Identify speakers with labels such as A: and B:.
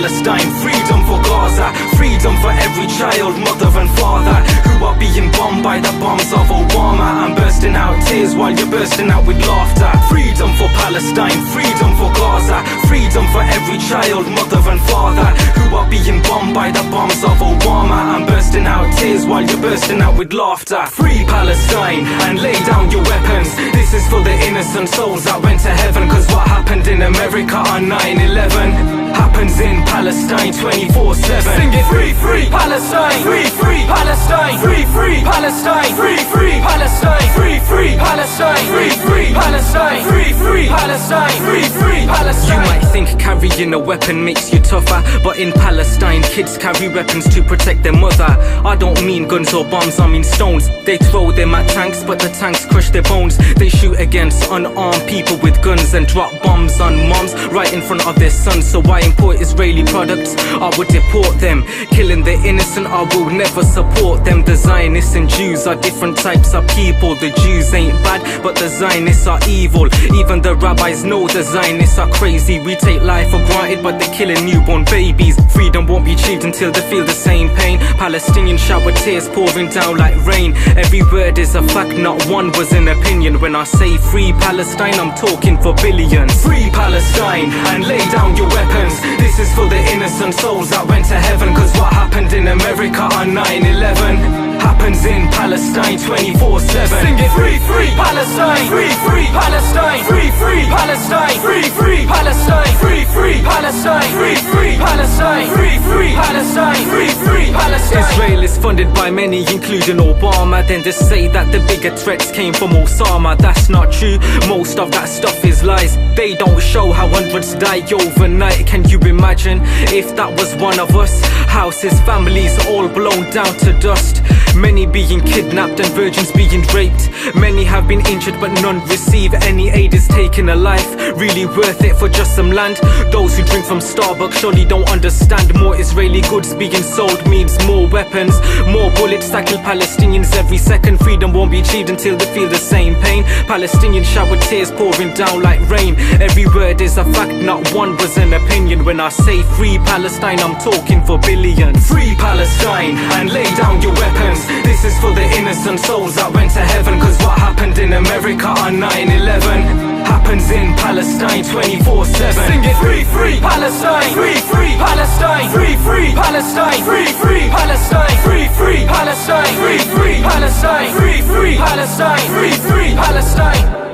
A: Palestine, freedom for Gaza, freedom for every child, mother and father who are being bombed by the bombs of Obama. I'm bursting out tears while you're bursting out with laughter. Freedom for Palestine, freedom for Gaza, freedom for every child, mother and father who are being bombed by the bombs of Obama. I'm bursting out tears while you're bursting out with laughter. Free Palestine and lay down your weapons. This is for the innocent souls that went to heaven, cause what happened in America on 9/11 happens in Palestine 24/7. Sing it! Free, free Palestine, free, free Palestine, free, free Palestine, free, free Palestine, free, free Palestine, free, free Palestine, free, free Palestine, free, free Palestine. You might think carrying a weapon makes you tougher, but in Palestine kids carry weapons to protect their mother. I don't mean guns or bombs, I mean stones. They throw them at tanks, but the tanks crush their bones. They shoot against unarmed people with guns and drop bombs on moms right in front of their sons. So why import Israeli products? I would deport them. Killing the innocent, I will never support them. The Zionists and Jews are different types of people. The Jews ain't bad, but the Zionists are evil. Even the rabbis know the Zionists are crazy. We take life for granted, but they're killing newborn babies. Freedom won't be achieved until they feel the same pain. Palestinians shower tears pouring down like rain. Every word is a fact, not one was an opinion. When I say free Palestine, I'm talking for billions. Free Palestine and lay down your weapons. This is for the innocent souls that went to heaven, cause what happened in America on 9/11 happens in Palestine 24/7. Sing it! Free, free Palestine, free, free Palestine, free, free Palestine, free, free Palestine, free, free Palestine, free, free Palestine, free, free Palestine, free, free Palestine. Israel is funded by many, including Obama. Then to say that the bigger threats came from Osama, that's not true. Most of that stuff is lies. They don't show how hundreds die overnight. Can you imagine if that was one of us? Houses, families all blown down to dust. Many being kidnapped and virgins being raped. Many have been injured but none receive any aid. Is taking a life really worth it for just some land? Those who drink from Starbucks surely don't understand. More Israeli goods being sold means more weapons, more bullets that kill Palestinians every second. Freedom won't be achieved until they feel the same pain. Palestinians shower tears pouring down like rain. Every word is a fact, not one was an opinion. When I say free Palestine, I'm talking for billions. Free Palestine and lay down your weapons. This is for the innocent souls that went to heaven, cause what happened in America on 9/11 happens in Palestine 24/7. Sing it! Free, free Palestine, free, free Palestine, free, free Palestine, free, free Palestine, free, free Palestine, free, free Palestine, free, free Palestine, free, free Palestine.